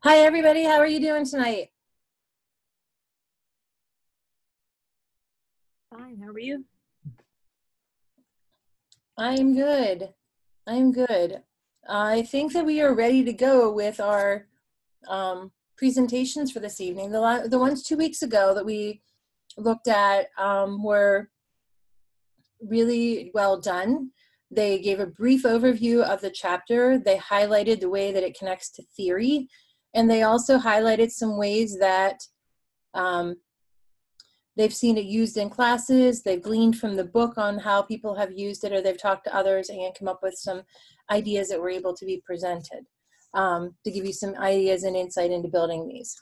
Hi, everybody. How are you doing tonight? Fine, how are you? I'm good. I'm good. I think that we are ready to go with our presentations for this evening. The ones 2 weeks ago that we looked at were really well done. They gave a brief overview of the chapter. They highlighted the way that it connects to theory, and they also highlighted some ways that um, they've seen it used in classes. They've gleaned from the book on how people have used it, or they've talked to others and come up with some ideas that were able to be presented to give you some ideas and insight into building these.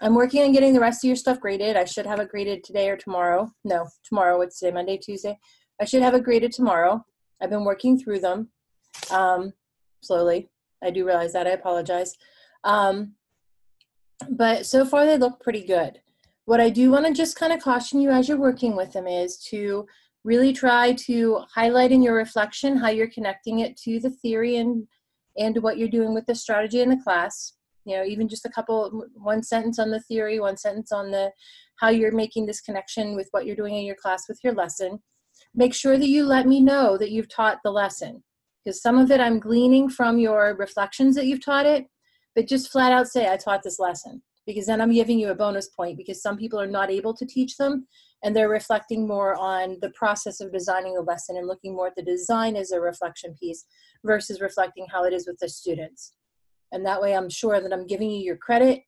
I'm working on getting the rest of your stuff graded. I should have it graded today or tomorrow. No, tomorrow. It's today, Monday, Tuesday. I should have it graded tomorrow. I've been working through them slowly. I do realize that. I apologize. But so far they look pretty good. What I do want to just kind of caution you as you're working with them is to really try to highlight in your reflection how you're connecting it to the theory and what you're doing with the strategy in the class. You know, even just one sentence on the theory, one sentence on the how you're making this connection with what you're doing in your class with your lesson. Make sure that you let me know that you've taught the lesson, because some of it I'm gleaning from your reflections that you've taught it, but just flat out say, I taught this lesson, because then I'm giving you a bonus point, because some people are not able to teach them and they're reflecting more on the process of designing a lesson and looking more at the design as a reflection piece versus reflecting how it is with the students. And that way I'm sure that I'm giving you your credit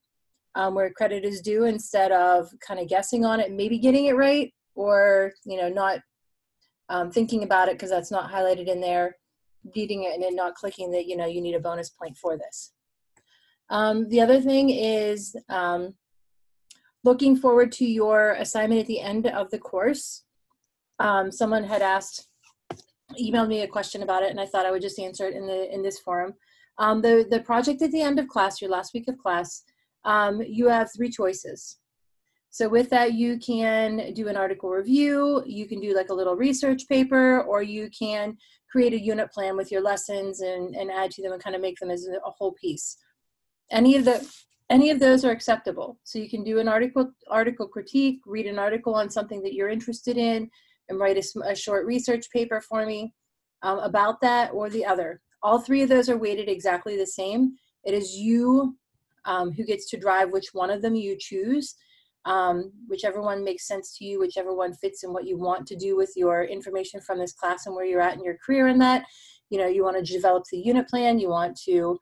where credit is due, instead of kind of guessing on it and maybe getting it right, or, you know, not thinking about it because that's not highlighted in there, reading it and then not clicking that, you know, you need a bonus point for this. The other thing is looking forward to your assignment at the end of the course. Someone had emailed me a question about it, and I thought I would just answer it in this forum. The project at the end of class, your last week of class, you have 3 choices. So with that, you can do an article review, you can do like a little research paper, or you can create a unit plan with your lessons and add to them and kind of make them as a whole piece. Any of those are acceptable. So you can do an article critique, read an article on something that you're interested in, and write a short research paper for me about that or the other. All 3 of those are weighted exactly the same. It is you who gets to drive which one of them you choose, whichever one makes sense to you, whichever one fits in what you want to do with your information from this class and where you're at in your career in that. You know, you want to develop the unit plan, you want to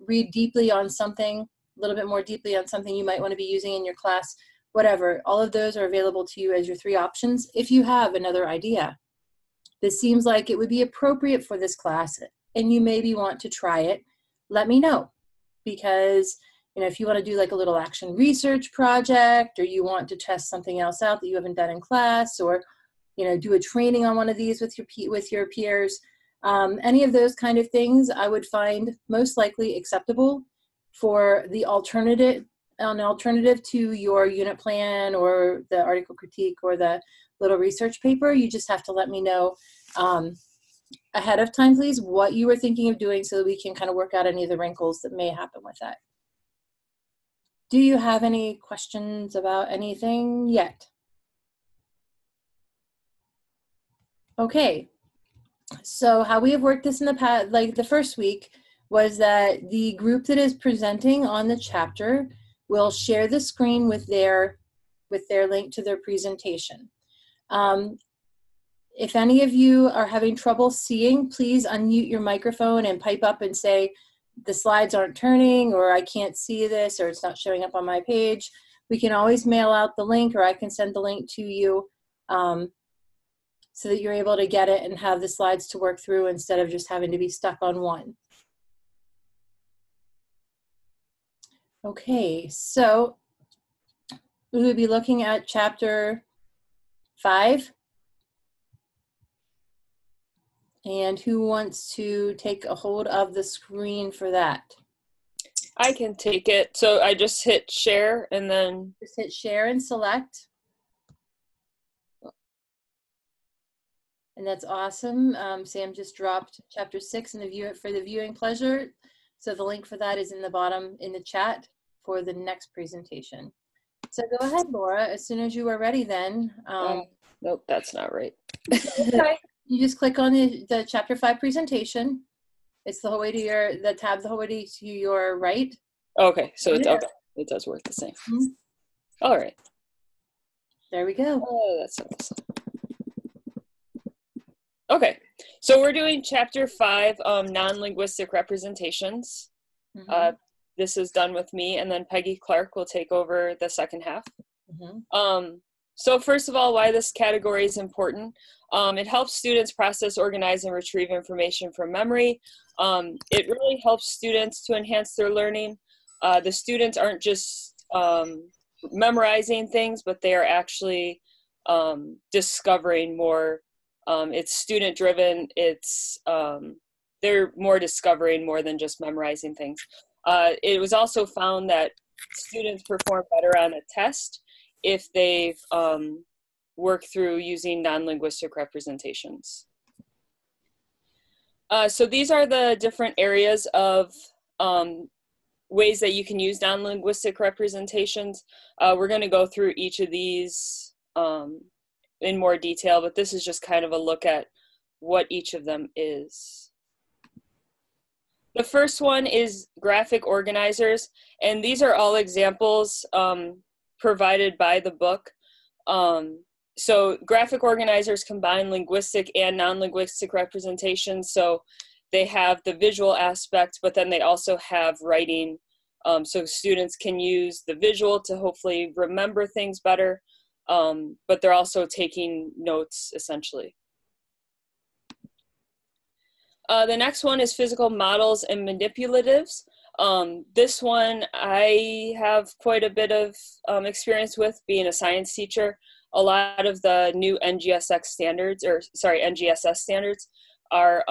read deeply on something, a little bit more deeply on something you might want to be using in your class, whatever. All of those are available to you as your 3 options. If you have another idea that seems like it would be appropriate for this class and you maybe want to try it, let me know. Because, you know, if you want to do like a little action research project, or you want to test something else out that you haven't done in class, or, you know, do a training on one of these with your peers, any of those kind of things I would find most likely acceptable for an alternative to your unit plan or the article critique or the little research paper. You just have to let me know ahead of time, please, what you were thinking of doing, so that we can kind of work out any of the wrinkles that may happen with that. Do you have any questions about anything yet? Okay. So how we have worked this in the past, like the first week, was that the group that is presenting on the chapter will share the screen with their link to their presentation. If any of you are having trouble seeing, please unmute your microphone and pipe up and say, the slides aren't turning, or I can't see this, or it's not showing up on my page. We can always mail out the link, or I can send the link to you so that you're able to get it and have the slides to work through instead of just having to be stuck on one. Okay, so we will be looking at chapter 5. And who wants to take a hold of the screen for that? I can take it. So I just hit share and then just hit share and select. And that's awesome. Sam just dropped chapter 6 in the viewing pleasure. So the link for that is in the bottom in the chat for the next presentation. So go ahead, Laura, as soon as you are ready then. Nope, that's not right. Okay. You just click on the chapter 5 presentation. It's the whole way to the tab the whole way to your right. Okay, so it's okay. It does work the same. Mm-hmm. All right. There we go. Oh, that's awesome. Okay, so we're doing chapter 5, non-linguistic representations. Mm-hmm. This is done with me, and then Peggy Clark will take over the second half. Mm-hmm. So first of all, why this category is important. It helps students process, organize, and retrieve information from memory. It really helps students to enhance their learning. The students aren't just memorizing things, but they are actually discovering more. It's student driven. They're more discovering more than just memorizing things. It was also found that students perform better on a test if they've worked through using non-linguistic representations. So these are the different areas of ways that you can use non-linguistic representations. We're going to go through each of these in more detail, but this is just kind of a look at what each of them is. The first one is graphic organizers, and these are all examples provided by the book. So graphic organizers combine linguistic and non-linguistic representations. So they have the visual aspect, but then they also have writing. So students can use the visual to hopefully remember things better, but they're also taking notes essentially. The next one is physical models and manipulatives. This one I have quite a bit of experience with being a science teacher. A lot of the new NGSX standards, NGSS standards are,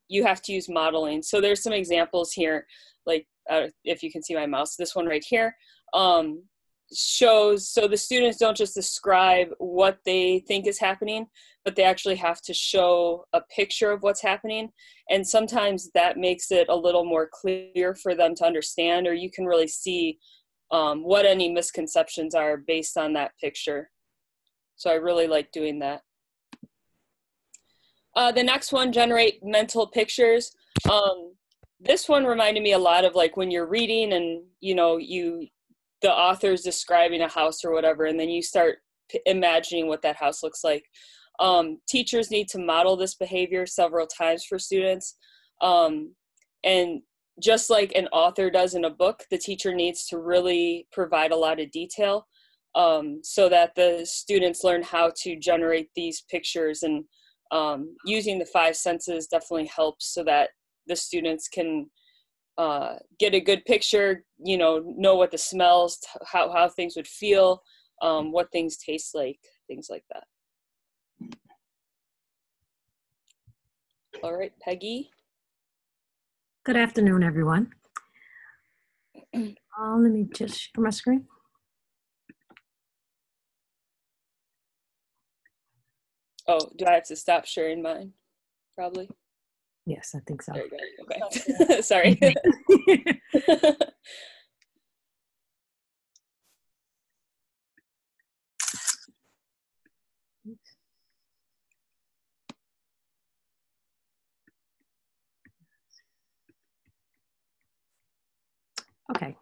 you have to use modeling. So there's some examples here, like if you can see my mouse, this one right here, shows, so the students don't just describe what they think is happening, but they actually have to show a picture of what's happening. And sometimes that makes it a little more clear for them to understand, or you can really see what any misconceptions are based on that picture. So I really like doing that. The next one, generate mental pictures. This one reminded me a lot of like when you're reading and the author's describing a house or whatever, and then you start imagining what that house looks like. Teachers need to model this behavior several times for students. And just like an author does in a book, the teacher needs to really provide a lot of detail so that the students learn how to generate these pictures. And using the 5 senses definitely helps so that the students can get a good picture, know what the smells, how things would feel, what things taste like, things like that. All right, Peggy. Good afternoon, everyone. Let me just share my screen. Oh, do I have to stop sharing mine? Probably. Yes, I think so. There you go. Okay. Sorry. Okay.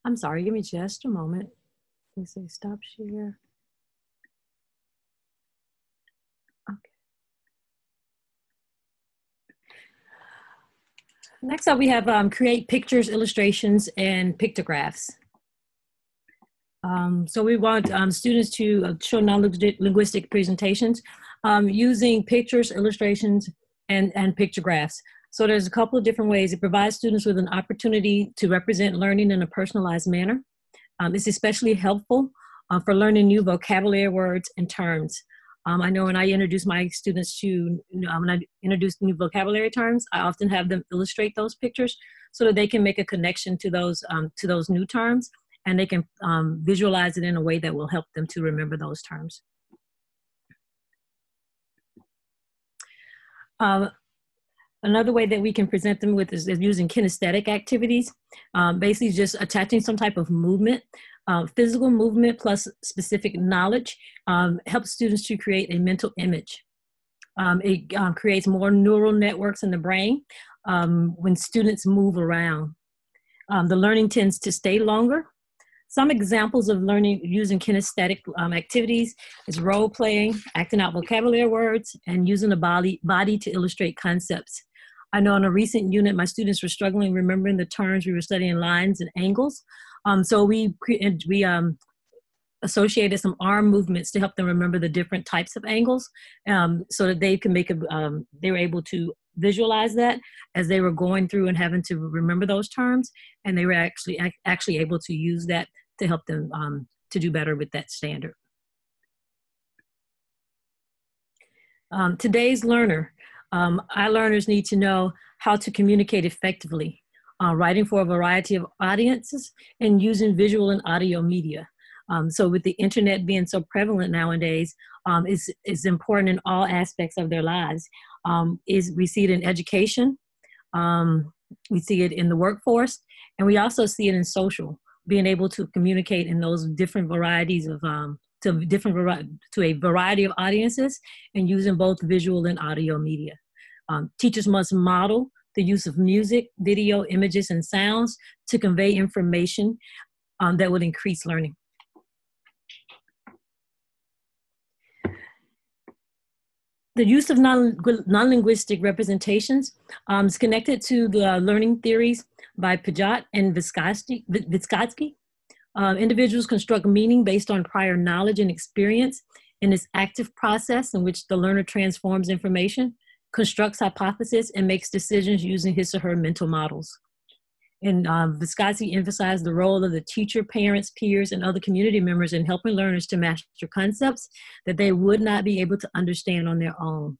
I'm sorry, give me just a moment. Let me say stop share. Okay. Next up, we have create pictures, illustrations, and pictographs. So we want students to show non-linguistic presentations using pictures, illustrations, and pictographs. So there's a couple of different ways. It provides students with an opportunity to represent learning in a personalized manner. It's especially helpful for learning new vocabulary words and terms. I know when I introduce my students to, when I introduce new vocabulary terms, I often have them illustrate those pictures so that they can make a connection to those new terms. and they can visualize it in a way that will help them to remember those terms. Another way that we can present them with is using kinesthetic activities, basically just attaching some type of movement. Physical movement plus specific knowledge helps students to create a mental image. It creates more neural networks in the brain when students move around. The learning tends to stay longer. Some examples of learning using kinesthetic activities is role playing, acting out vocabulary words, and using the body to illustrate concepts. I know in a recent unit, my students were struggling remembering the terms. We were studying lines and angles. So we associated some arm movements to help them remember the different types of angles, so that they can they were able to visualize that as they were going through and having to remember those terms. And they were actually able to use that to help them to do better with that standard. Today's learner. Our learners need to know how to communicate effectively, writing for a variety of audiences and using visual and audio media. So with the internet being so prevalent nowadays, it's important in all aspects of their lives. We see it in education, we see it in the workforce, and we also see it in social, being able to communicate in those different varieties of to a variety of audiences and using both visual and audio media. Teachers must model the use of music, video, images, and sounds to convey information that would increase learning. The use of non-linguistic representations is connected to the learning theories by Piaget and Vygotsky. Individuals construct meaning based on prior knowledge and experience in this active process in which the learner transforms information, constructs hypotheses, and makes decisions using his or her mental models. And Vygotsky emphasized the role of the teacher, parents, peers, and other community members in helping learners to master concepts that they would not be able to understand on their own.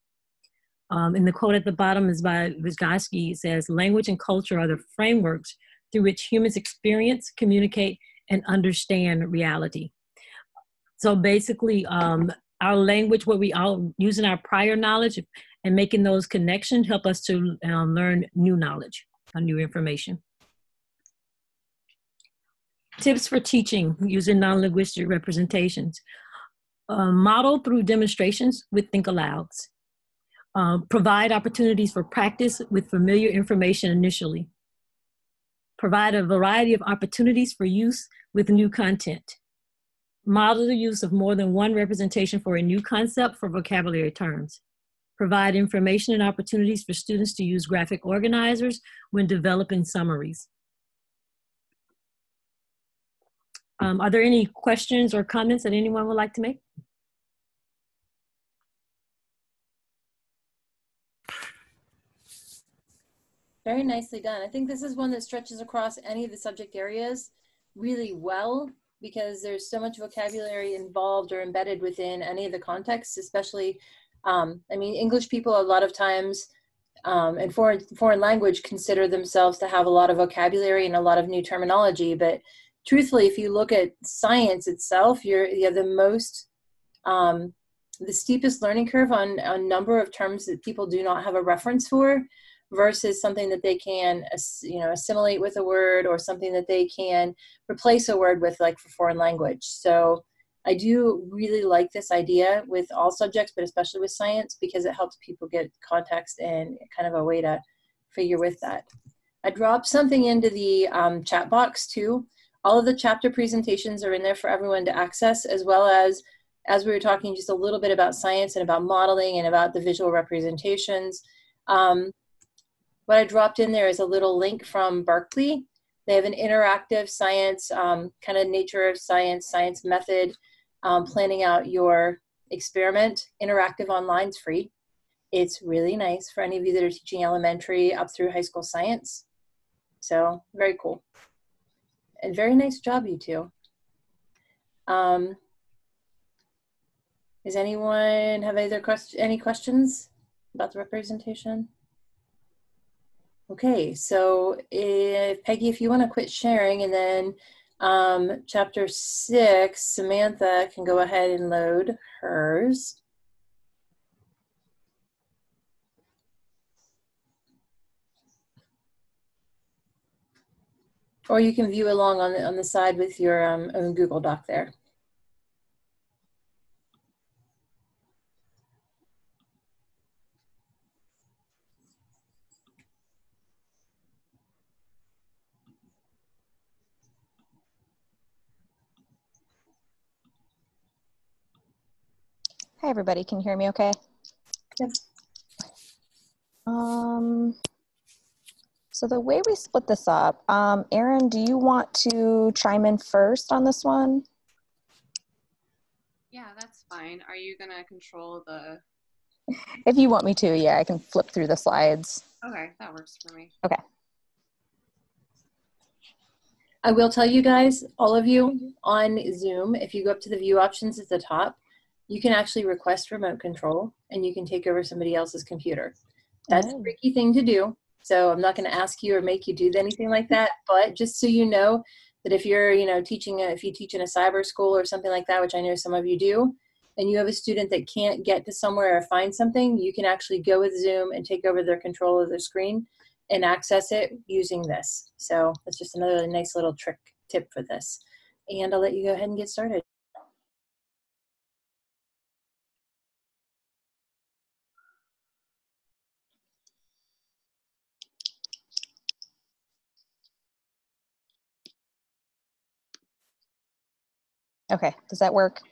And the quote at the bottom is by Vygotsky. It says, "Language and culture are the frameworks through which humans experience, communicate, and understand reality." So basically, our language, what we all using our prior knowledge and making those connections help us to learn new knowledge, new information. Tips for teaching using non-linguistic representations. Model through demonstrations with think alouds. Provide opportunities for practice with familiar information initially. Provide a variety of opportunities for use with new content. Model the use of more than one representation for a new concept for vocabulary terms. Provide information and opportunities for students to use graphic organizers when developing summaries. Are there any questions or comments that anyone would like to make? Very nicely done. I think this is one that stretches across any of the subject areas really well, because there's so much vocabulary involved or embedded within any of the contexts, especially, I mean, English people a lot of times and foreign language consider themselves to have a lot of vocabulary and a lot of new terminology, but truthfully, if you look at science itself, you have the steepest learning curve on a number of terms that people do not have a reference for, versus something that they can, assimilate with a word, or something that they can replace a word with, like for foreign language. So I do really like this idea with all subjects, but especially with science, because it helps people get context and kind of a way to figure with that. I dropped something into the chat box too. All of the chapter presentations are in there for everyone to access, as well as we were talking just a little bit about science and about modeling and about the visual representations. What I dropped in there is a little link from Berkeley. They have an interactive science, kind of nature of science, science method, planning out your experiment, interactive online, it's free. It's really nice for any of you that are teaching elementary up through high school science. So very cool. And very nice job, you two. Does anyone have any questions about the representation? Okay, so Peggy, if you want to quit sharing, and then Chapter 6, Samantha can go ahead and load hers. Or you can view along on the side with your own Google Doc there. Hi, everybody. Can you hear me okay? Yes. So the way we split this up, Erin, do you want to chime in first on this one? Yeah, that's fine. Are you gonna control the... If you want me to, yeah, I can flip through the slides. Okay, that works for me. Okay. I will tell you guys, all of you on Zoom, if you go up to the view options at the top, you can actually request remote control and you can take over somebody else's computer. That's a tricky thing to do. So I'm not going to ask you or make you do anything like that, but just so you know that if you're, teaching, if you teach in a cyber school or something like that, which I know some of you do, and you have a student that can't get to somewhere or find something, you can actually go with Zoom and take over their control of their screen and access it using this. So that's just another nice little tip for this. And I'll let you go ahead and get started. Okay, does that work?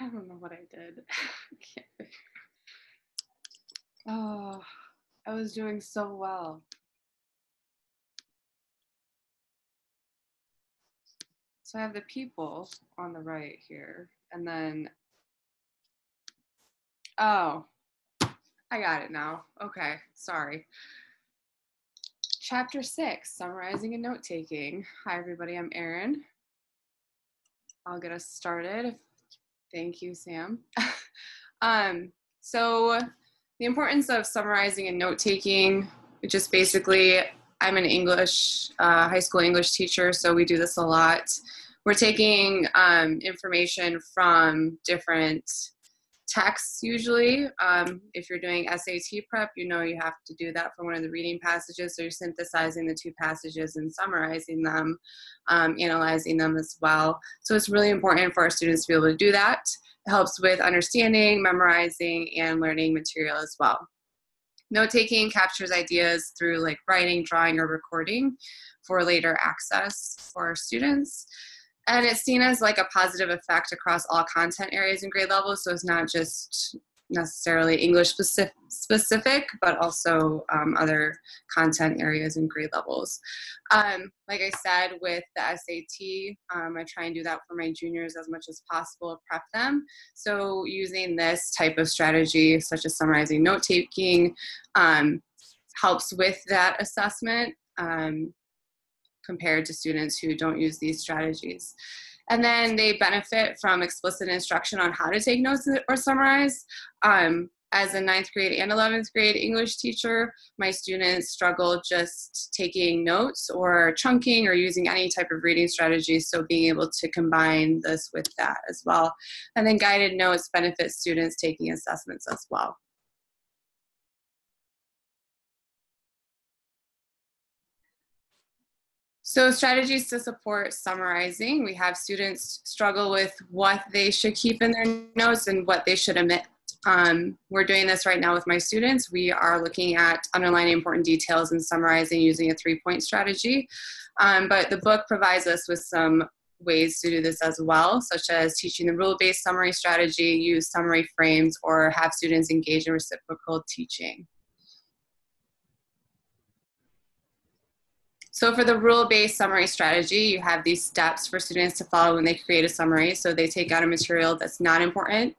I don't know what I did. Oh, I was doing so well. So I have the people on the right here, and then, oh, I got it now. Okay, sorry. Chapter 6, Summarizing and Note-Taking. Hi, everybody, I'm Erin. I'll get us started. Thank you, Sam. So the importance of summarizing and note-taking, just basically, I'm an English, high school English teacher, so we do this a lot. We're taking information from different texts usually. If you're doing SAT prep, you know you have to do that for one of the reading passages, so you're synthesizing the two passages and summarizing them, analyzing them as well. So it's really important for our students to be able to do that. It helps with understanding, memorizing, and learning material as well. Note-taking captures ideas through like writing, drawing, or recording for later access for our students. And it's seen as like a positive effect across all content areas and grade levels. So it's not just necessarily English specific, but also other content areas and grade levels. Like I said, with the SAT, I try and do that for my juniors as much as possible, prep them. So using this type of strategy, such as summarizing note-taking, helps with that assessment. Compared to students who don't use these strategies. And then they benefit from explicit instruction on how to take notes or summarize. As a 9th grade and 11th grade English teacher, my students struggle just taking notes or chunking or using any type of reading strategy, so being able to combine this with that as well. And then guided notes benefit students taking assessments as well. So strategies to support summarizing. We have students struggle with what they should keep in their notes and what they should omit. We're doing this right now with my students. We are looking at underlining important details and summarizing using a 3-point strategy. But the book provides us with some ways to do this as well, such as teaching the rule-based summary strategy, use summary frames, or have students engage in reciprocal teaching. So for the rule-based summary strategy, you have these steps for students to follow when they create a summary. So they take out a material that's not important,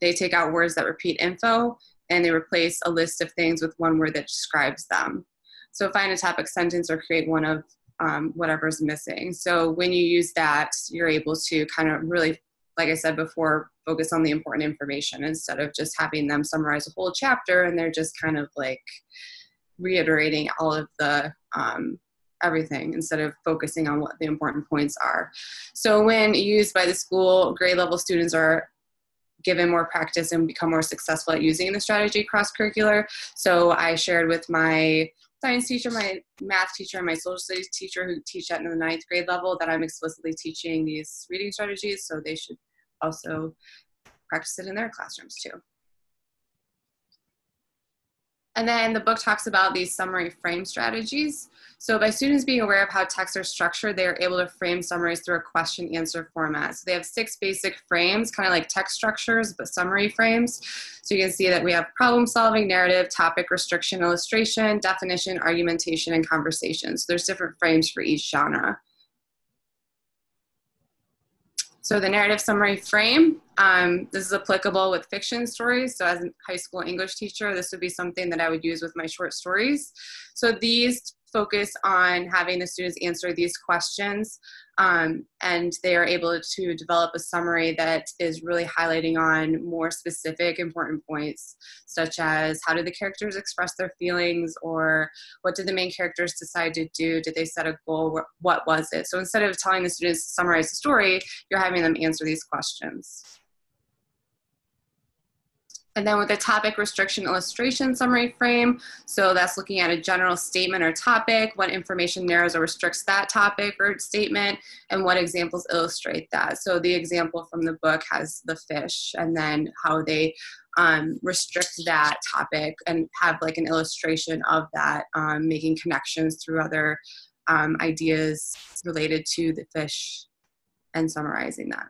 they take out words that repeat info, and they replace a list of things with one word that describes them. So find a topic sentence or create one of whatever's missing. So when you use that, you're able to kind of really, like I said before, focus on the important information instead of just having them summarize a whole chapter and they're just kind of like reiterating all of the everything instead of focusing on what the important points are. So when used by the school, grade level students are given more practice and become more successful at using the strategy cross-curricular. So I shared with my science teacher, my math teacher, and my social studies teacher who teach at the 9th grade level that I'm explicitly teaching these reading strategies, so they should also practice it in their classrooms too. And then the book talks about these summary frame strategies. So by students being aware of how texts are structured, they are able to frame summaries through a question answer format. So they have 6 basic frames, kind of like text structures, but summary frames. So you can see that we have problem solving, narrative, topic, restriction, illustration, definition, argumentation, and conversation. So there's different frames for each genre. So the narrative summary frame, this is applicable with fiction stories. So as a high school English teacher, this would be something that I would use with my short stories. So these focus on having the students answer these questions, and they are able to develop a summary that is really highlighting on more specific important points, such as how did the characters express their feelings, or what did the main characters decide to do? Did they set a goal? What was it? So instead of telling the students to summarize the story, you're having them answer these questions. And then with the topic, restriction, illustration summary frame, so that's looking at a general statement or topic, what information narrows or restricts that topic or statement, and what examples illustrate that. So the example from the book has the fish, and then how they restrict that topic and have like an illustration of that, making connections through other ideas related to the fish and summarizing that.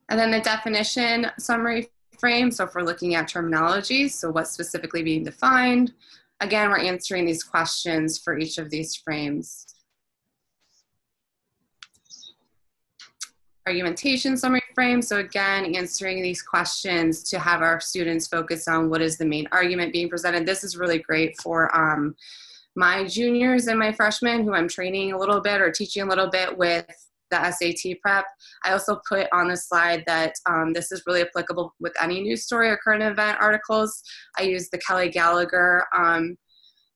And then the definition summary frame, so if we're looking at terminology, so what's specifically being defined. Again, we're answering these questions for each of these frames. Argumentation summary frame, so again, answering these questions to have our students focus on what is the main argument being presented. This is really great for my juniors and my freshmen who I'm training a little bit or teaching a little bit with the SAT prep. I also put on the slide that this is really applicable with any news story or current event articles. I used the Kelly Gallagher,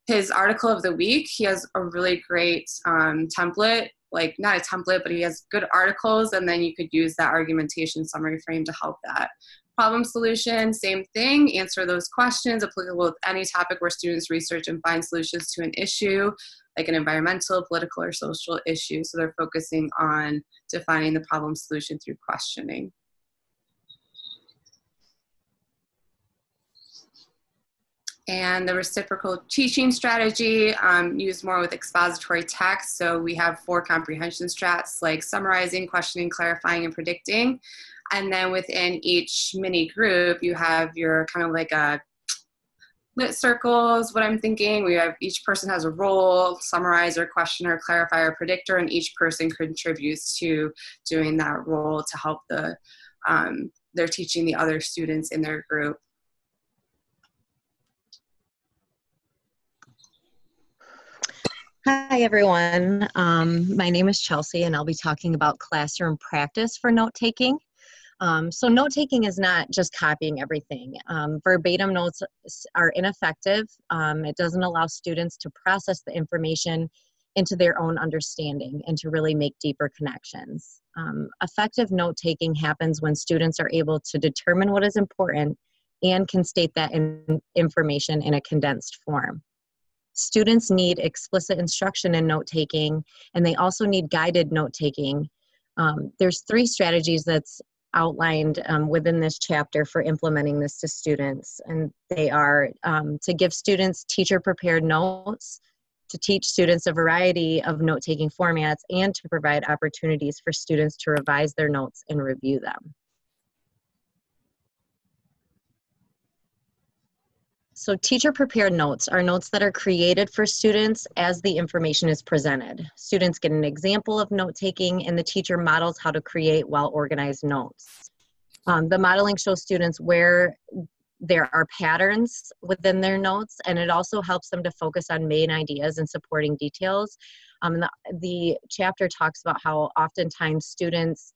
his article of the week. He has a really great template, like not a template, but he has good articles, and then you could use that argumentation summary frame to help that. Problem solution, same thing, answer those questions applicable with any topic where students research and find solutions to an issue, like an environmental, political, or social issue. So they're focusing on defining the problem solution through questioning. And the reciprocal teaching strategy, used more with expository text. So we have 4 comprehension strats, like summarizing, questioning, clarifying, and predicting. And then within each mini group, you have your kind of like a lit circles, what I'm thinking. We have each person has a role, summarizer, questioner, clarifier, predictor, and each person contributes to doing that role to help the, they're teaching the other students in their group. Hi, everyone. My name is Chelsea, and I'll be talking about classroom practice for note-taking. So note-taking is not just copying everything. Verbatim notes are ineffective. It doesn't allow students to process the information into their own understanding and to really make deeper connections. Effective note-taking happens when students are able to determine what is important and can state that information in a condensed form. Students need explicit instruction in note-taking, and they also need guided note-taking. There's 3 strategies that's outlined within this chapter for implementing this to students, and they are to give students teacher-prepared notes, to teach students a variety of note-taking formats, and to provide opportunities for students to revise their notes and review them. So teacher-prepared notes are notes that are created for students as the information is presented. Students get an example of note-taking, and the teacher models how to create well-organized notes. The modeling shows students where there are patterns within their notes, and it also helps them to focus on main ideas and supporting details. The chapter talks about how oftentimes students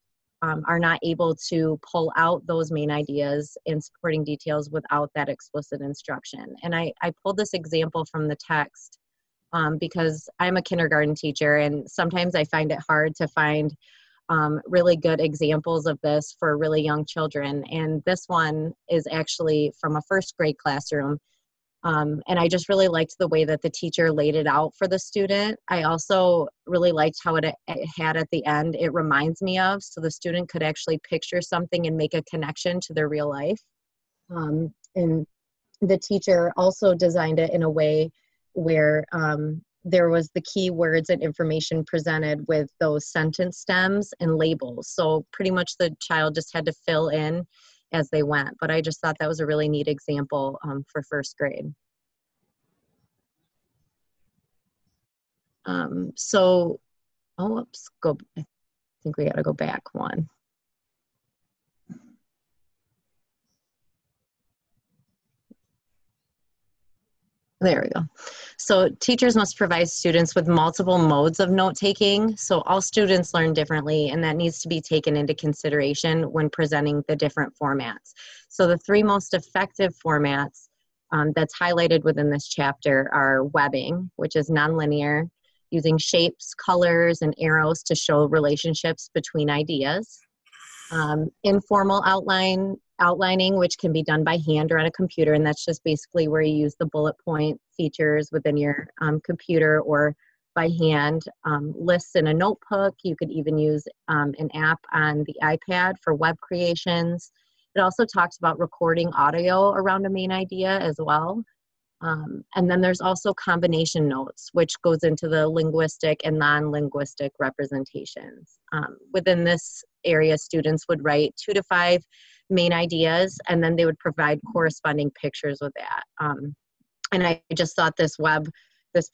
are not able to pull out those main ideas and supporting details without that explicit instruction. And I pulled this example from the text because I'm a kindergarten teacher, and sometimes I find it hard to find really good examples of this for really young children. And this one is actually from a first grade classroom. And I just really liked the way that the teacher laid it out for the student. I also really liked how it had at the end, it reminds me of, so the student could actually picture something and make a connection to their real life. And the teacher also designed it in a way where there was the key words and information presented with those sentence stems and labels. So pretty much the child just had to fill in as they went. But I just thought that was a really neat example for first grade. I think we got to go back one. There we go. So teachers must provide students with multiple modes of note-taking. So all students learn differently, and that needs to be taken into consideration when presenting the different formats. So the three most effective formats that's highlighted within this chapter are webbing, which is nonlinear, using shapes, colors, and arrows to show relationships between ideas. Informal outlining, which can be done by hand or on a computer, and that's just basically where you use the bullet point features within your computer or by hand. Lists in a notebook. You could even use an app on the iPad for web creations. It also talks about recording audio around a main idea as well. And then there's also combination notes, which goes into the linguistic and non-linguistic representations. Within this area, students would write 2 to 5 main ideas, and then they would provide corresponding pictures with that. And I just thought this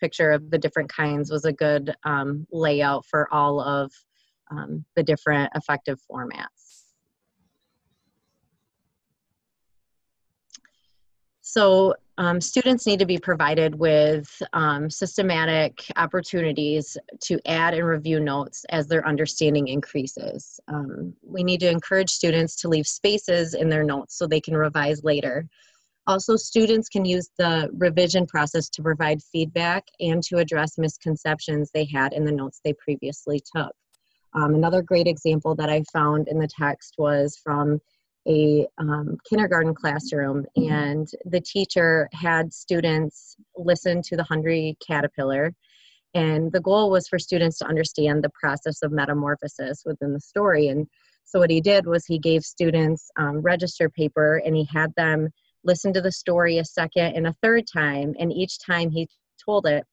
picture of the different kinds was a good layout for all of the different effective formats. So students need to be provided with systematic opportunities to add and review notes as their understanding increases. We need to encourage students to leave spaces in their notes so they can revise later. Also, students can use the revision process to provide feedback and to address misconceptions they had in the notes they previously took. Another great example that I found in the text was from a kindergarten classroom, and the teacher had students listen to The Hungry Caterpillar, and the goal was for students to understand the process of metamorphosis within the story. And so what he did was he gave students register paper, and he had them listen to the story a second and a third time, and each time he told it,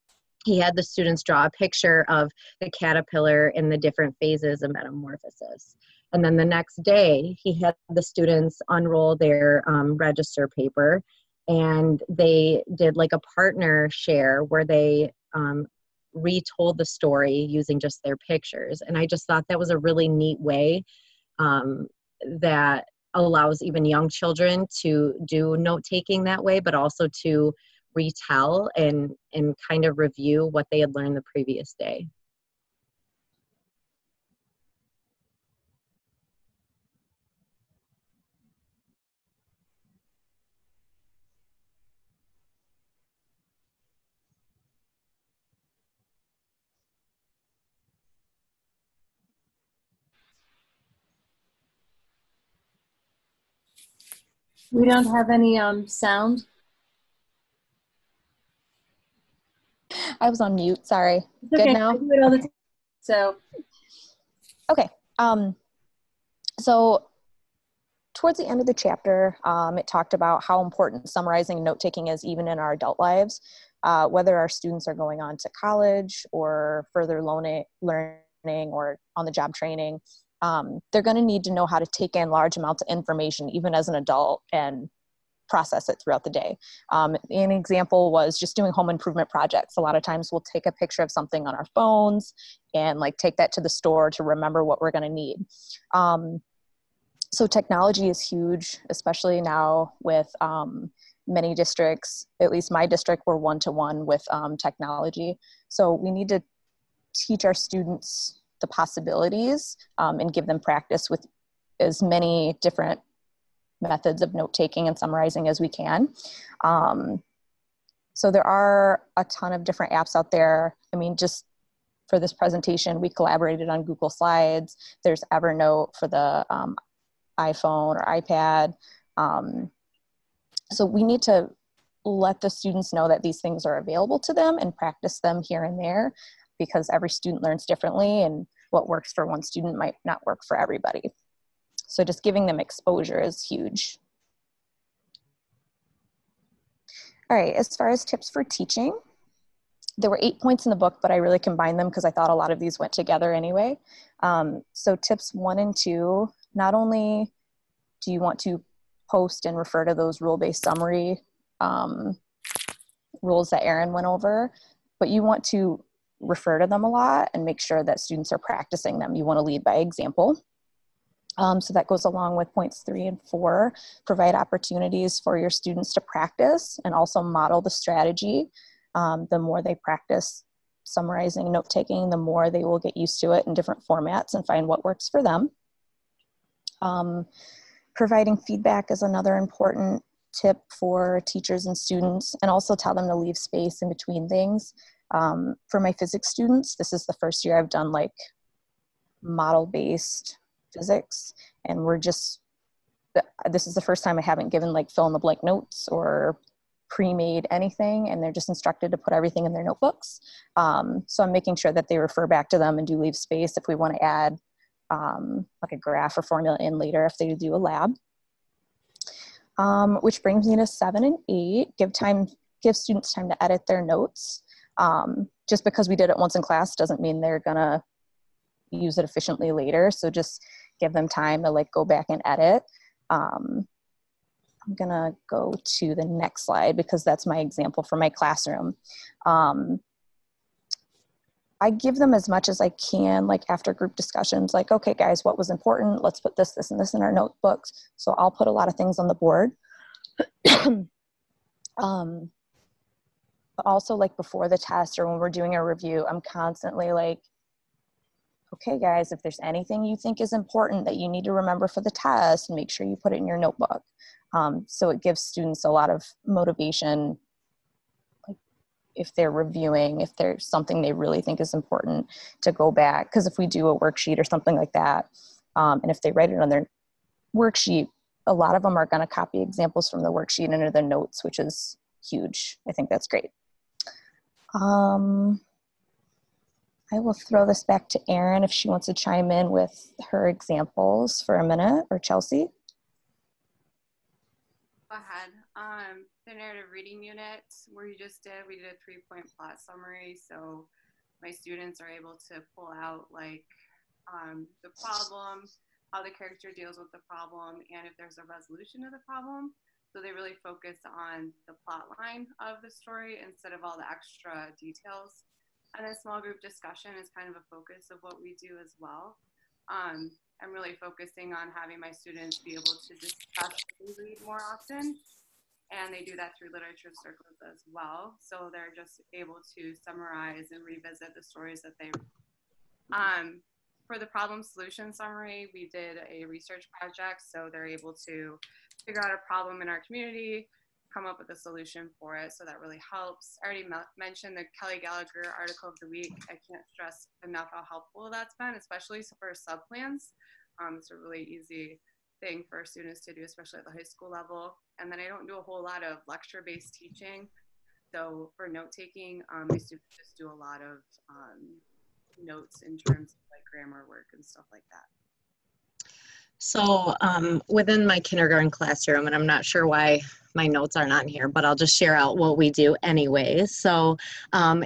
he had the students draw a picture of the caterpillar in the different phases of metamorphosis. And then the next day, he had the students unroll their register paper, and they did like a partner share where they retold the story using just their pictures. And I just thought that was a really neat way that allows even young children to do note-taking that way, but also to retell and kind of review what they had learned the previous day. We don't have any sound. I was on mute, sorry. It's Good okay. now? I do it all the time. So, okay. So towards the end of the chapter, it talked about how important summarizing and note-taking is even in our adult lives, whether our students are going on to college or further learning or on the job training. They're going to need to know how to take in large amounts of information, even as an adult, and process it throughout the day. An example was just doing home improvement projects. A lot of times we'll take a picture of something on our phones and like take that to the store to remember what we're going to need. So technology is huge, especially now with many districts, at least my district, we're one-to-one with technology. So we need to teach our students the possibilities and give them practice with as many different methods of note-taking and summarizing as we can. So there are a ton of different apps out there. I mean, just for this presentation, we collaborated on Google Slides. There's Evernote for the iPhone or iPad. So we need to let the students know that these things are available to them and practice them here and there, because every student learns differently, and what works for one student might not work for everybody. So just giving them exposure is huge. All right, as far as tips for teaching, there were 8 points in the book, but I really combined them because I thought a lot of these went together anyway. So tips 1 and 2, not only do you want to post and refer to those rule-based summary rules that Erin went over, but you want to refer to them a lot and make sure that students are practicing them. You want to lead by example. So that goes along with points 3 and 4, provide opportunities for your students to practice and also model the strategy. The more they practice summarizing, note-taking, the more they will get used to it in different formats and find what works for them. Providing feedback is another important tip for teachers and students, and also tell them to leave space in between things. For my physics students, this is the first year I've done like model-based physics, and this is the first time I haven't given like fill-in-the-blank notes or pre-made anything, and they're just instructed to put everything in their notebooks. So I'm making sure that they refer back to them and do leave space if we want to add like a graph or formula in later if they do a lab. Which brings me to 7 and 8, give students time to edit their notes. Just because we did it once in class doesn't mean they're gonna use it efficiently later. So just give them time to like go back and edit. I'm gonna go to the next slide because that's my example for my classroom. I give them as much as I can, like after group discussions, like, okay guys, what was important? Let's put this, this, and this in our notebooks. So I'll put a lot of things on the board. But also like before the test or when we're doing a review, I'm constantly like, okay guys, if there's anything you think is important that you need to remember for the test, make sure you put it in your notebook. So it gives students a lot of motivation, like if they're reviewing, if there's something they really think is important to go back. Because if we do a worksheet or something like that, and if they write it on their worksheet, a lot of them are going to copy examples from the worksheet into their notes, which is huge. I think that's great. I will throw this back to Erin if she wants to chime in with her examples for a minute, or Chelsea. Go ahead. The narrative reading unit where you just did, we did a 3-point plot summary. So my students are able to pull out like the problem, how the character deals with the problem, and if there's a resolution to the problem. So they really focus on the plot line of the story instead of all the extra details. And a small group discussion is kind of a focus of what we do as well. I'm really focusing on having my students be able to discuss and read more often. And they do that through literature circles as well. So they're just able to summarize and revisit the stories that they read. For the problem solution summary, we did a research project. So they're able to figure out a problem in our community, come up with a solution for it. So that really helps. I already mentioned the Kelly Gallagher article of the week. I can't stress enough how helpful that's been, especially for sub-plans. It's a really easy thing for students to do, especially at the high school level. And then I don't do a whole lot of lecture-based teaching. So for note-taking, my students just do a lot of notes in terms of like grammar work and stuff like that. So within my kindergarten classroom, and I'm not sure why my notes aren't on here, but I'll just share out what we do anyways. So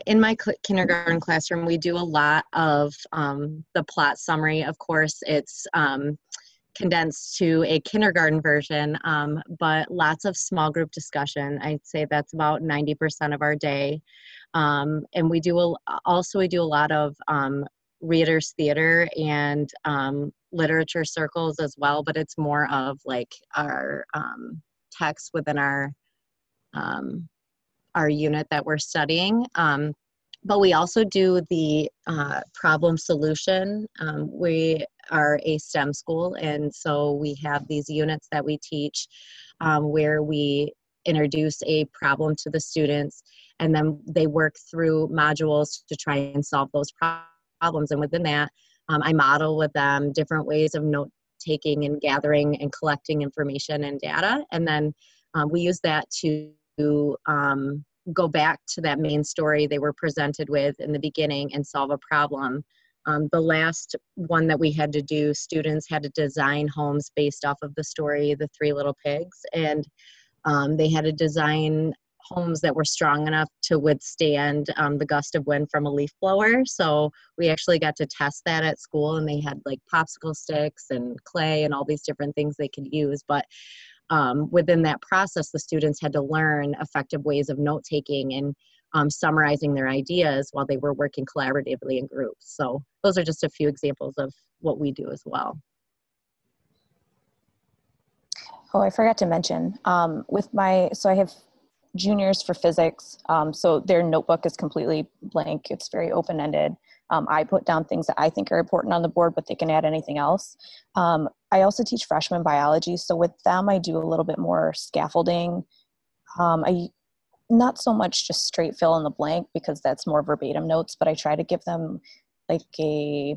in my kindergarten classroom, we do a lot of the plot summary. Of course, it's condensed to a kindergarten version, but lots of small group discussion. I'd say that's about 90% of our day. And we do we do a lot of readers theater and literature circles as well, but it's more of like our text within our unit that we're studying. But we also do the problem solution. We are a STEM school, and so we have these units that we teach where we introduce a problem to the students, and then they work through modules to try and solve those problems. And within that, I model with them different ways of note taking and gathering and collecting information and data. And then we use that to go back to that main story they were presented with in the beginning and solve a problem. The last one that we had to do, students had to design homes based off of the story, The Three Little Pigs, and they had to design homes that were strong enough to withstand the gust of wind from a leaf blower. So we actually got to test that at school, and they had like popsicle sticks and clay and all these different things they could use. But within that process, the students had to learn effective ways of note-taking and summarizing their ideas while they were working collaboratively in groups. So those are just a few examples of what we do as well. Oh, I forgot to mention, so I have juniors for physics, so their notebook is completely blank. It's very open-ended. I put down things that I think are important on the board, but they can add anything else. I also teach freshman biology, so with them I do a little bit more scaffolding. Not so much just straight fill in the blank, because that's more verbatim notes, but I try to give them like a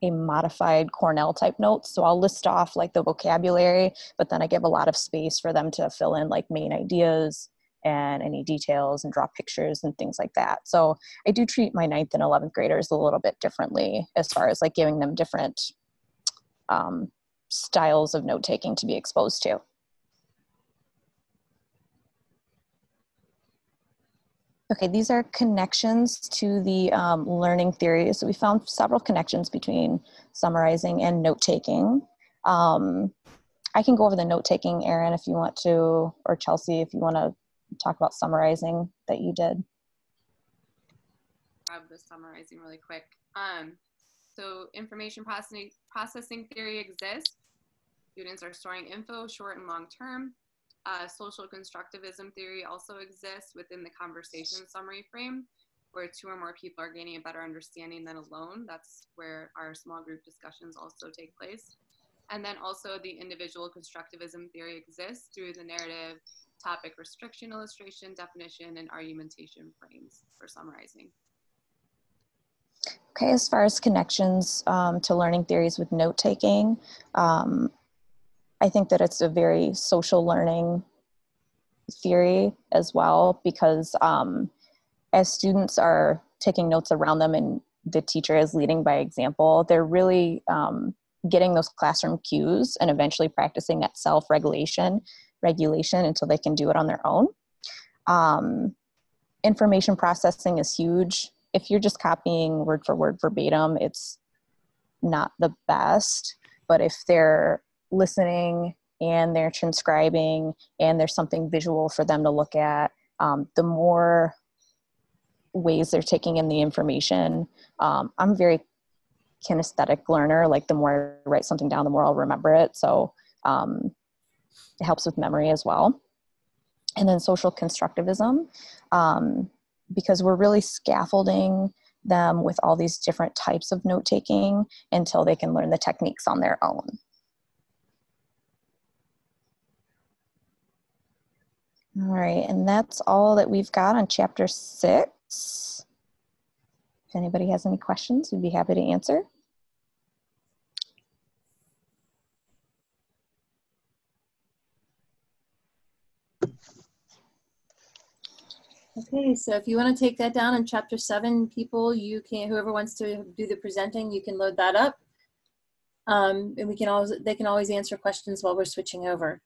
modified Cornell type notes. So I'll list off like the vocabulary, but then I give a lot of space for them to fill in like main ideas and any details and draw pictures and things like that. So I do treat my 9th and 11th graders a little bit differently as far as like giving them different styles of note taking to be exposed to. Okay, these are connections to the learning theory. So we found several connections between summarizing and note-taking. I can go over the note-taking, Erin, if you want to, or Chelsea, if you want to talk about summarizing that you did. Grab the summarizing really quick. So information processing theory exists. Students are storing info short and long term. Social constructivism theory also exists within the conversation summary frame, where 2 or more people are gaining a better understanding than alone. That's where our small group discussions also take place. And then also the individual constructivism theory exists through the narrative, topic, restriction, illustration, definition, and argumentation frames for summarizing. Okay, as far as connections to learning theories with note-taking, I think that it's a very social learning theory as well, because as students are taking notes around them and the teacher is leading by example, they're really getting those classroom cues and eventually practicing that self-regulation until they can do it on their own. Information processing is huge. If you're just copying word for word verbatim, it's not the best, but if they're listening and they're transcribing and there's something visual for them to look at, the more ways they're taking in the information. I'm a very kinesthetic learner. Like the more I write something down, the more I'll remember it. So it helps with memory as well. And then social constructivism, because we're really scaffolding them with all these different types of note-taking until they can learn the techniques on their own. All right, and that's all that we've got on chapter 6. If anybody has any questions, we'd be happy to answer. Okay, so if you want to take that down in chapter 7, people, you can, whoever wants to do the presenting, you can load that up. And we can always, they can always answer questions while we're switching over,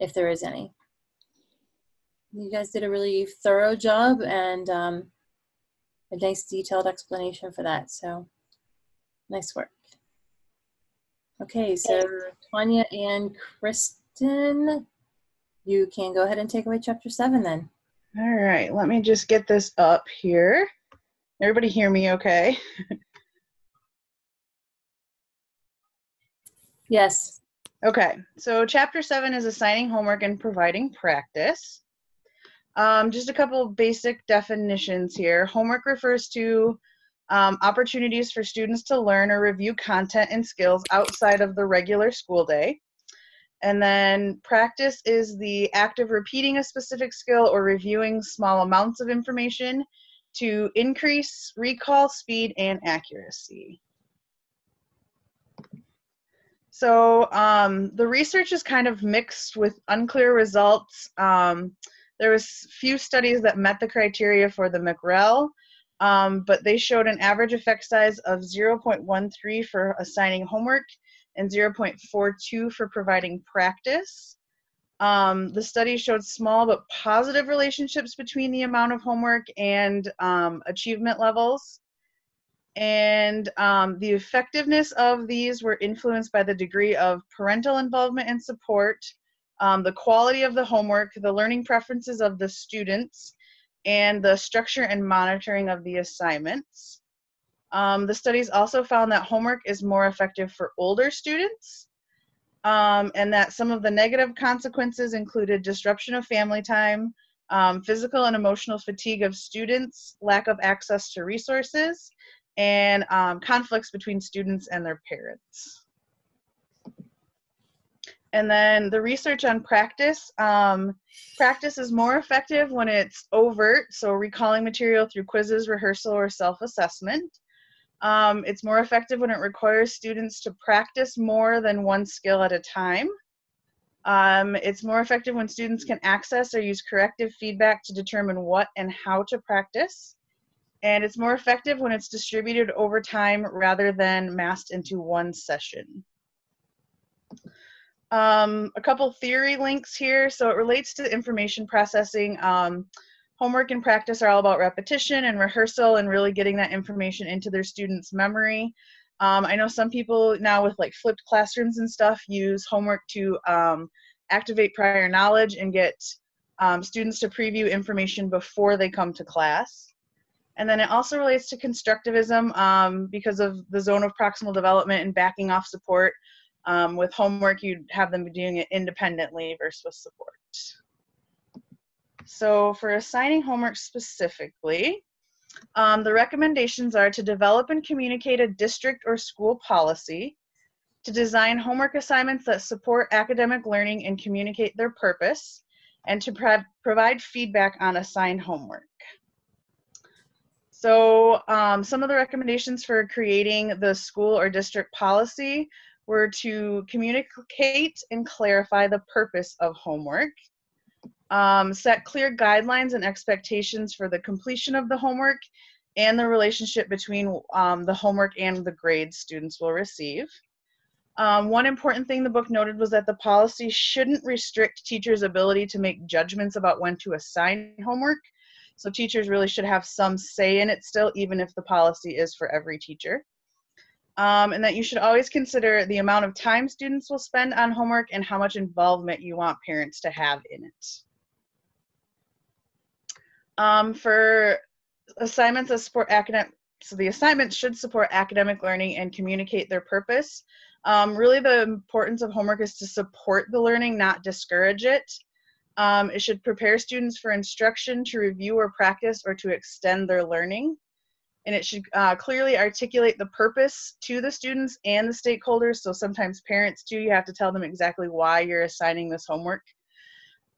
if there is any. You guys did a really thorough job and a nice detailed explanation for that. So nice work. Okay, so Tanya and Kristen, you can go ahead and take away chapter 7 then. All right, let me just get this up here. Everybody hear me okay? Yes. Okay, so chapter 7 is assigning homework and providing practice. Just a couple of basic definitions here. Homework refers to opportunities for students to learn or review content and skills outside of the regular school day. And then practice is the act of repeating a specific skill or reviewing small amounts of information to increase recall, speed, and accuracy. So the research is kind of mixed with unclear results. There was few studies that met the criteria for the McREL, but they showed an average effect size of 0.13 for assigning homework and 0.42 for providing practice. The study showed small but positive relationships between the amount of homework and achievement levels. And the effectiveness of these were influenced by the degree of parental involvement and support, the quality of the homework, the learning preferences of the students, and the structure and monitoring of the assignments. The studies also found that homework is more effective for older students, and that some of the negative consequences included disruption of family time, physical and emotional fatigue of students, lack of access to resources, and conflicts between students and their parents. And then the research on practice. Practice is more effective when it's overt, so recalling material through quizzes, rehearsal, or self-assessment. It's more effective when it requires students to practice more than one skill at a time. It's more effective when students can access or use corrective feedback to determine what and how to practice. And it's more effective when it's distributed over time rather than massed into one session. A couple theory links here. So it relates to information processing. Homework and practice are all about repetition and rehearsal and really getting that information into their students' memory. I know some people now with like flipped classrooms and stuff use homework to activate prior knowledge and get students to preview information before they come to class. And then it also relates to constructivism because of the zone of proximal development and backing off support. With homework, you'd have them doing it independently versus with support. So for assigning homework specifically, the recommendations are to develop and communicate a district or school policy, to design homework assignments that support academic learning and communicate their purpose, and to provide feedback on assigned homework. So some of the recommendations for creating the school or district policy were to communicate and clarify the purpose of homework, set clear guidelines and expectations for the completion of the homework and the relationship between the homework and the grades students will receive. One important thing the book noted was that the policy shouldn't restrict teachers' ability to make judgments about when to assign homework. So teachers really should have some say in it still, even if the policy is for every teacher. And that you should always consider the amount of time students will spend on homework and how much involvement you want parents to have in it. For assignments that support academic, so the assignments should support academic learning and communicate their purpose. Really the importance of homework is to support the learning, not discourage it. It should prepare students for instruction, to review or practice, or to extend their learning. And it should clearly articulate the purpose to the students and the stakeholders. So sometimes parents too, you have to tell them exactly why you're assigning this homework.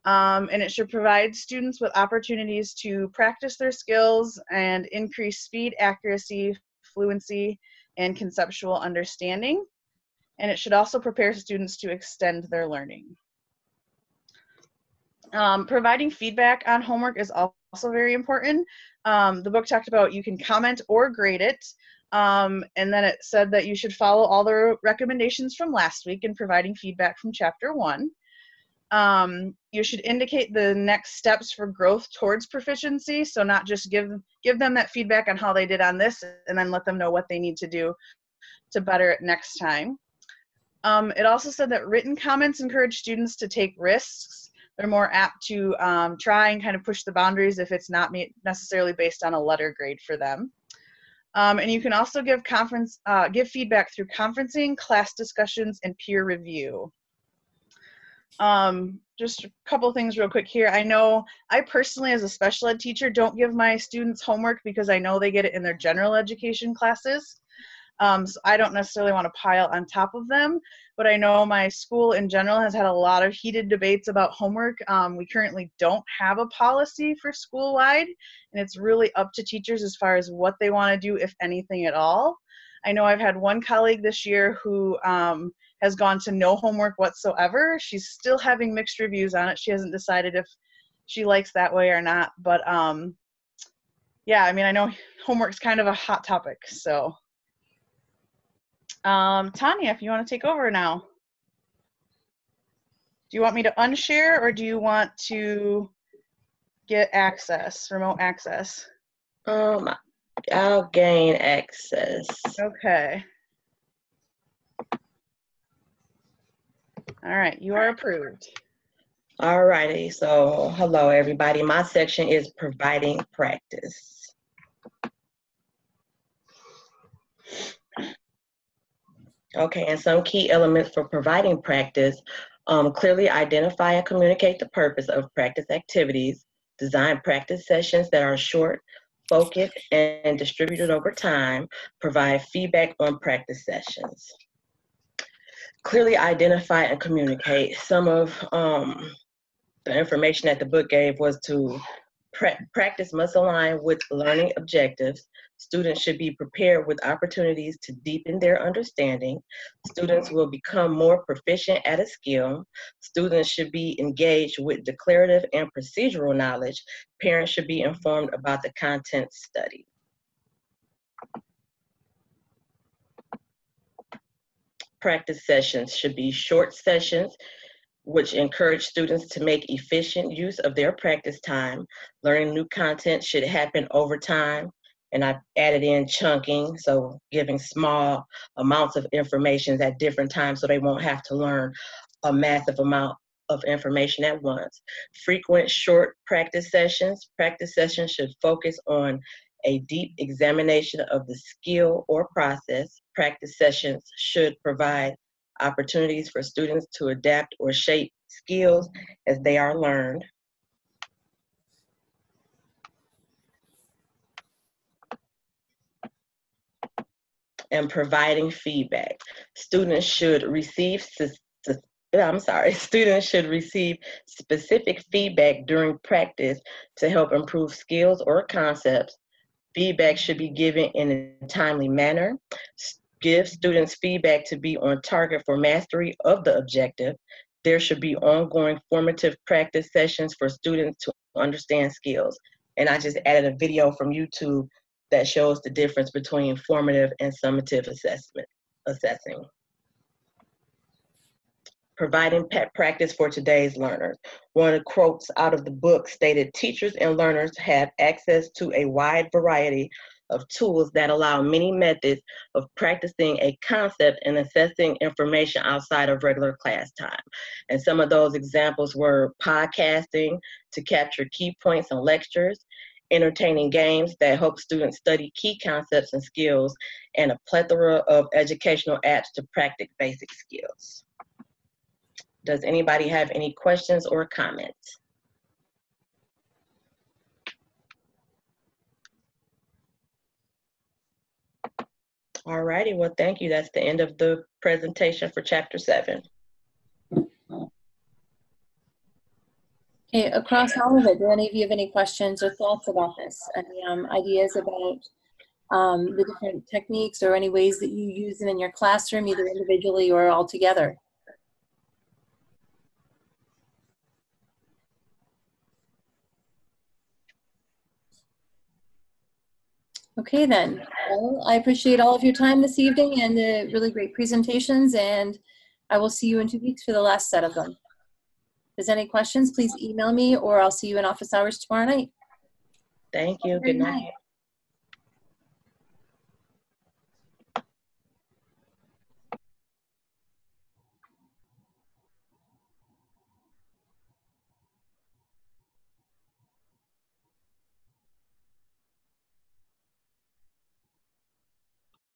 And it should provide students with opportunities to practice their skills and increase speed, accuracy, fluency, and conceptual understanding. And it should also prepare students to extend their learning. Providing feedback on homework is also very important. The book talked about you can comment or grade it, and then it said that you should follow all the recommendations from last week in providing feedback from chapter 1. You should indicate the next steps for growth towards proficiency, so not just give them that feedback on how they did on this and then let them know what they need to do to better it next time. It also said that written comments encourage students to take risks. They're more apt to try and kind of push the boundaries if it's not necessarily based on a letter grade for them. And you can also give feedback through conferencing, class discussions, and peer review. Just a couple things real quick here. I know I personally, as a special ed teacher, don't give my students homework because I know they get it in their general education classes. So I don't necessarily want to pile on top of them, but I know my school in general has had a lot of heated debates about homework. We currently don't have a policy for school-wide, and it's really up to teachers as far as what they want to do, if anything at all. I know I've had one colleague this year who has gone to no homework whatsoever. She's still having mixed reviews on it. She hasn't decided if she likes that way or not, but yeah, I mean, I know homework's kind of a hot topic, so. Tanya, if you want to take over now. Do you want me to unshare, or do you want to get access, remote access? I'll gain access. Okay. All right, you are approved. All righty, so hello everybody. My section is providing practice. Okay, and some key elements for providing practice: clearly identify and communicate the purpose of practice activities, design practice sessions that are short, focused, and distributed over time, provide feedback on practice sessions. Clearly identify and communicate. Some of the information that the book gave was to practice must align with learning objectives. Students should be prepared with opportunities to deepen their understanding. Students will become more proficient at a skill. Students should be engaged with declarative and procedural knowledge. Parents should be informed about the content studied. Practice sessions should be short sessions which encourage students to make efficient use of their practice time. Learning new content should happen over time. And I've added in chunking, so giving small amounts of information at different times so they won't have to learn a massive amount of information at once. Frequent short practice sessions. Practice sessions should focus on a deep examination of the skill or process. Practice sessions should provide opportunities for students to adapt or shape skills as they are learned. And providing feedback. Students should receive specific feedback during practice to help improve skills or concepts. Feedback should be given in a timely manner. Give students feedback to be on target for mastery of the objective. There should be ongoing formative practice sessions for students to understand skills. And I just added a video from YouTube that shows the difference between formative and summative assessing. Providing practice for today's learners. One of the quotes out of the book stated, "Teachers and learners have access to a wide variety of tools that allow many methods of practicing a concept and assessing information outside of regular class time." And some of those examples were podcasting to capture key points in lectures, entertaining games that help students study key concepts and skills, and a plethora of educational apps to practice basic skills. Does anybody have any questions or comments? All righty, well, thank you. That's the end of the presentation for Chapter 7. Okay, across all of it, do any of you have any questions or thoughts about this? Any ideas about the different techniques or any ways that you use them in your classroom, either individually or all together? Okay then, well, I appreciate all of your time this evening and the really great presentations, and I will see you in 2 weeks for the last set of them. If there's any questions, please email me, or I'll see you in office hours tomorrow night. Thank you. Good night.